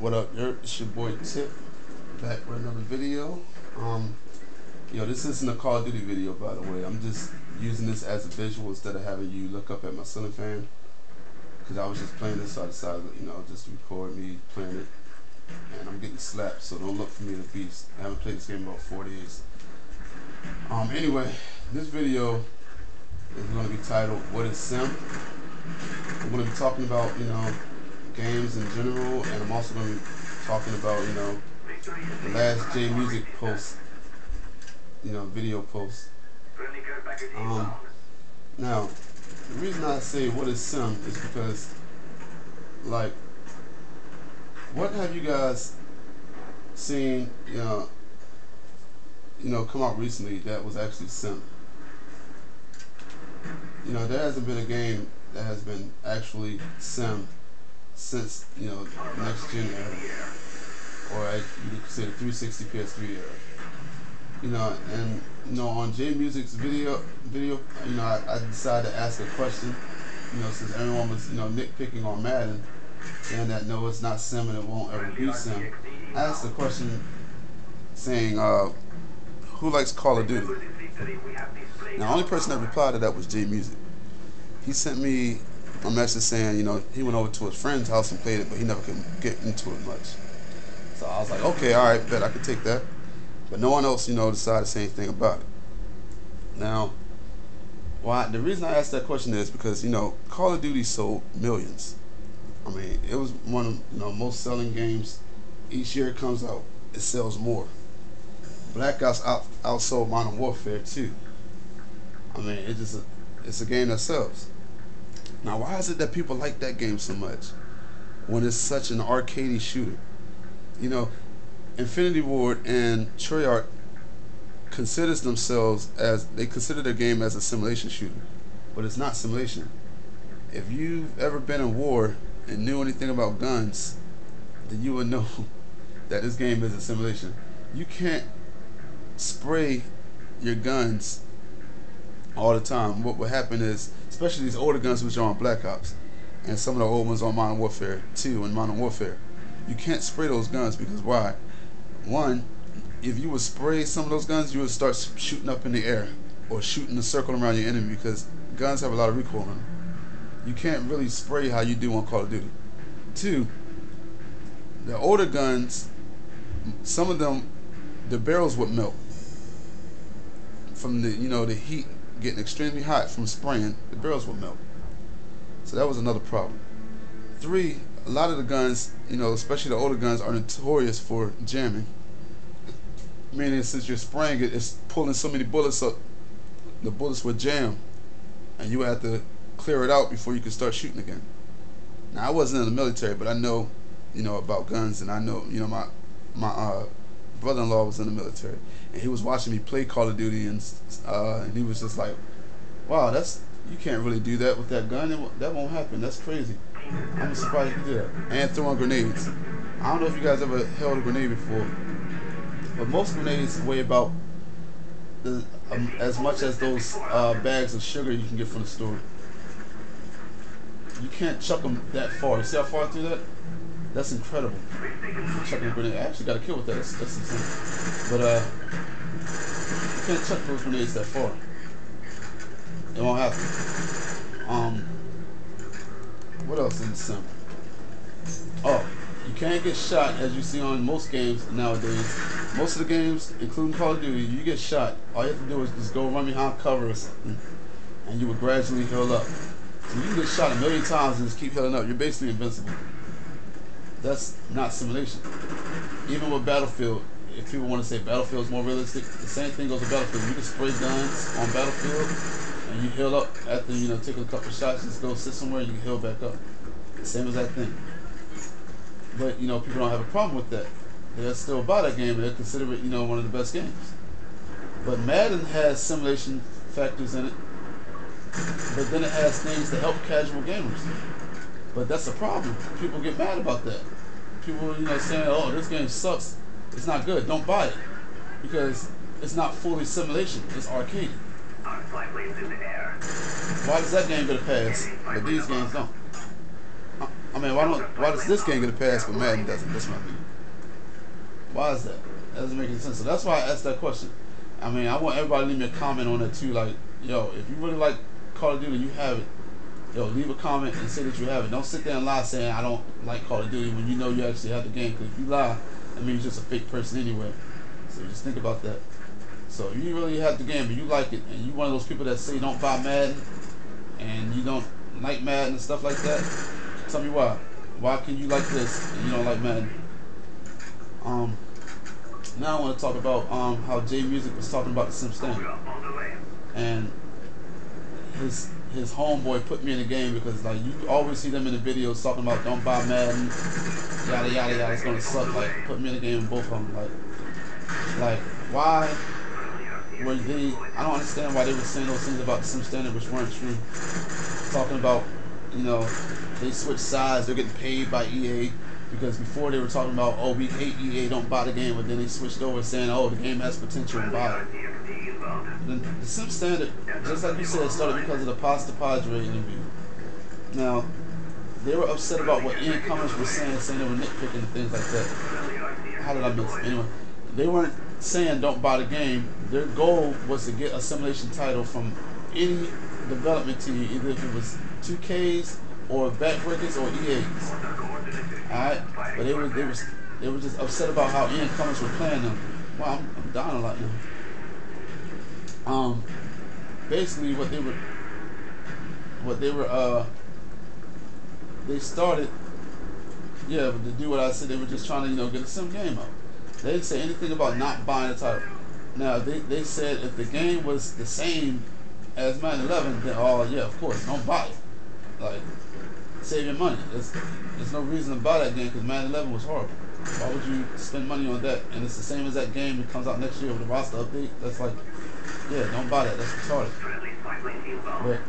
What up, it's your boy Tip, back with another video. This isn't a Call of Duty video, by the way. I'm just using this as a visual instead of having you look up at my ceiling fan, because I was just playing this, so I decided, just to record me playing it, and I'm getting slapped, so don't look for me to beast. I haven't played this game in about 4 days. Anyway, this video is going to be titled, What is Sim? I'm going to be talking about, games in general, and I'm also going to be talking about, the last J Music post, video post. Now, the reason I say what is Sim is because, what have you guys seen, come out recently that was actually Sim? There hasn't been a game that has been actually Sim since, next gen era, or you could say the 360 PS3 era. On J Music's video, I decided to ask a question, since everyone was, nitpicking on Madden, saying that no, it's not Sim and it won't ever be Sim. I asked the question saying, who likes Call of Duty? Now, the only person that replied to that was J Music. He sent me a message saying, he went over to his friend's house and played it, but he never could get into it much. So I was like, okay, all right, bet I could take that. But no one else, decided to say anything about it. Now, the reason I asked that question is because, Call of Duty sold millions. I mean, it was one of the most selling games. Each year it comes out, it sells more. Black Ops outsold Modern Warfare too. I mean, it's a game that sells. Now, why is it that people like that game so much when it's such an arcadey shooter? Infinity Ward and Treyarch considers themselves they consider their game as a simulation shooter, but it's not simulation. If you've ever been in war and knew anything about guns, then you would know that this game is a simulation. You can't spray your guns all the time. What would happen is, especially these older guns which are on Black Ops, and some of the old ones on Modern Warfare 2 and Modern Warfare, you can't spray those guns because why? One, if you would spray some of those guns, you would start shooting up in the air or shooting a circle around your enemy, because guns have a lot of recoil on them. You can't really spray how you do on Call of Duty. Two, the older guns, some of them, the barrels would melt from the the heat getting extremely hot from spraying. The barrels would melt. So that was another problem. Three, a lot of the guns, especially the older guns, are notorious for jamming. Meaning, since you're spraying it, it's pulling so many bullets up, the bullets would jam, and you would have to clear it out before you could start shooting again. Now, I wasn't in the military, but I know, about guns, and I know, my brother-in-law was in the military, and he was watching me play Call of Duty, and he was just like, wow, you can't really do that with that gun. That won't happen. That's crazy. I'm surprised you did that. And throwing grenades. I don't know if you guys ever held a grenade before, but most grenades weigh about as much as those bags of sugar you can get from the store. You can't chuck them that far. You see how far through that? That's incredible. Chucking a grenade. I actually got a kill with that. That's insane. But you can't chuck those grenades that far. It won't happen. What else is Sim? Oh, you can't get shot, as you see on most games nowadays. Most of the games, including Call of Duty, you get shot. All you have to do is just go run behind cover or something, and you will gradually heal up. So you can get shot a million times and just keep healing up. You're basically invincible. That's not simulation. Even with Battlefield, if people want to say Battlefield is more realistic, the same thing goes with Battlefield. You can spray guns on Battlefield, and you heal up after taking a couple shots. Just go sit somewhere and you can heal back up. Same as that thing. But people don't have a problem with that. They're still buy that game, and they consider it one of the best games. But Madden has simulation factors in it, but then it has things to help casual gamers. But that's a problem. People get mad about that. People saying, oh, this game sucks, it's not good, don't buy it, because it's not fully simulation, it's arcade. Why does that game get a pass, but these games don't? I mean, why does this game get a pass but Madden doesn't? That's my thing. Why is that? That doesn't make any sense. So that's why I asked that question. I mean, I want everybody to leave me a comment on it too. Like, yo, if you really like Call of Duty, you have it. Yo, leave a comment and say that you have it. Don't sit there and lie saying I don't like Call of Duty when you know you actually have the game. Because if you lie, that means you're just a fake person anyway. So just think about that. So if you really have the game but you like it, and you one of those people that say don't buy Madden, and you don't like Madden and stuff like that, tell me why. Why can you like this and you don't like Madden? Now I want to talk about how Jay Music was talking about the Sim Standard, and his homeboy put me in the game because like you always see them in the videos talking about don't buy Madden, yada yada yada. It's gonna suck. Like put me in the game in both of them. Like why were they? I don't understand why they were saying those things about the Sim Standard which weren't true. Talking about they switched sides. They're getting paid by EA. Because before they were talking about, oh, we hate EA, don't buy the game, but then they switched over saying, oh, the game has potential and buy it. The Sim Standard, just like you said, started because of the Pasta Padre interview. Now, they were upset about what Ian Cummins was saying they were nitpicking and things like that. How did I miss it? Anyway, they weren't saying don't buy the game. Their goal was to get a simulation title from any development team, either if it was 2K's or Backbreakers or EA's. Alright, but they were just upset about how Ian Cummins were playing them. Wow, I'm dying a lot now. Basically they started, yeah, but to do what I said, they were just trying to get a sim game out. They didn't say anything about not buying the title. Now they said if the game was the same as Madden 11, then oh yeah, of course, don't buy it. Like, save your money. There's no reason to buy that game because Madden 11 was horrible. Why would you spend money on that? And it's the same as that game that comes out next year with the roster update. That's like, yeah, don't buy that. That's retarded. But,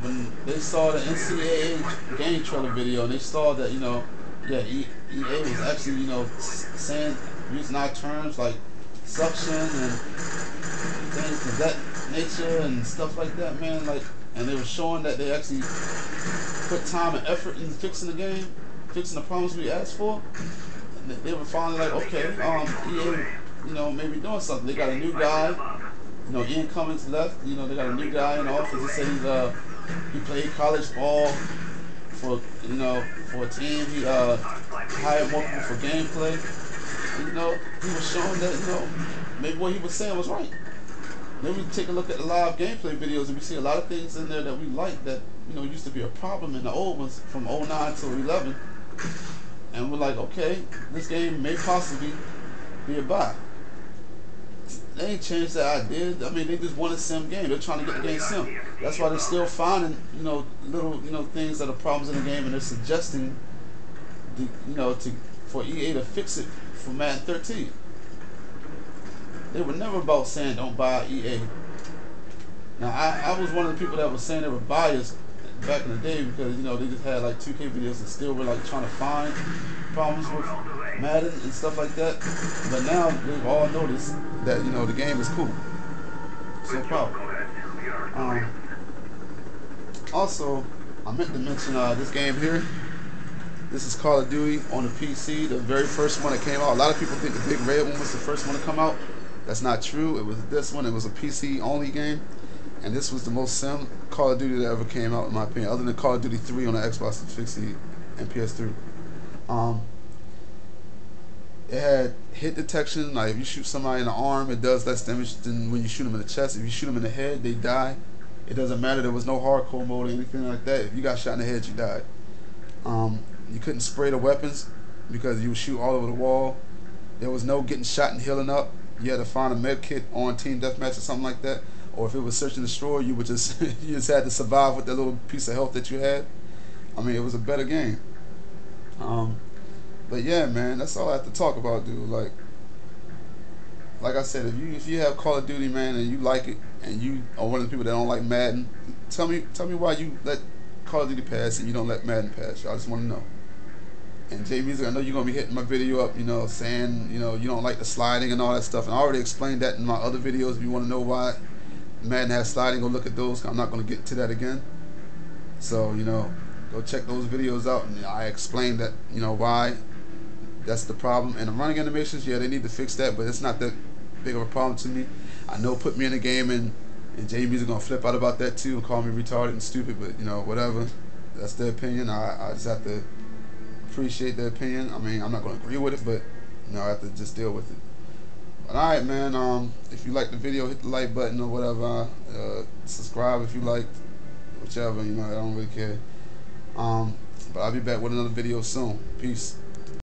when they saw the NCAA game trailer video and they saw that, yeah, EA was actually, saying, using our terms like suction and things of that nature and stuff like that, man, like, and they were showing that they actually put time and effort in fixing the game, fixing the problems we asked for. And they were finally like, okay, EA, maybe doing something. They got a new guy. Ian Cummins left. They got a new guy in office. He said he played college ball for a team. He hired more people for gameplay. He was showing that maybe what he was saying was right. Then we take a look at the live gameplay videos and we see a lot of things in there that we like that used to be a problem in the old ones from 09 to 11, and we're like, okay, this game may possibly be a buy. They ain't changed that idea. I mean, they just want a sim game. They're trying to get the game sim. That's why they're still finding little things that are problems in the game, and they're suggesting for EA to fix it for Madden 13. They were never about saying don't buy EA. Now I was one of the people that was saying they were biased back in the day because they just had like 2K videos and still were like trying to find problems with Madden and stuff like that. But now they've all noticed that the game is cool. It's no problem. Also, I meant to mention this game here. This is Call of Duty on the PC, the very first one that came out. A lot of people think the big red one was the first one to come out. That's not true. It was this one. It was a PC only game, and this was the most sim Call of Duty that ever came out, in my opinion, other than Call of Duty 3 on the Xbox 360 and PS3. It had hit detection. Like if you shoot somebody in the arm, it does less damage than when you shoot them in the chest. If you shoot them in the head, they die. It doesn't matter. There was no hardcore mode or anything like that. If you got shot in the head, you died. You couldn't spray the weapons because you would shoot all over the wall. There was no getting shot and healing up. You had to find a med kit on Team Deathmatch or something like that. Or if it was Search and Destroy, you would just you just had to survive with that little piece of health that you had. I mean, it was a better game. But yeah, man, that's all I have to talk about, dude. Like I said, if you have Call of Duty, man, and you like it, and you are one of the people that don't like Madden, tell me why you let Call of Duty pass and you don't let Madden pass. I just want to know. And Jay Music, I know you're gonna be hitting my video up, saying you don't like the sliding and all that stuff. And I already explained that in my other videos. If you want to know why Madden has sliding, go look at those. I'm not gonna get to that again. So Go check those videos out, and I explained that, why that's the problem. And the running animations, yeah, they need to fix that, but it's not that big of a problem to me. I know put me in a game and JMU's gonna flip out about that too and call me retarded and stupid, but whatever. That's their opinion. I just have to appreciate their opinion. I mean, I'm not gonna agree with it, but I have to just deal with it. But alright, man, if you like the video, hit the like button or whatever. Subscribe if you liked, whichever, I don't really care. But I'll be back with another video soon. Peace.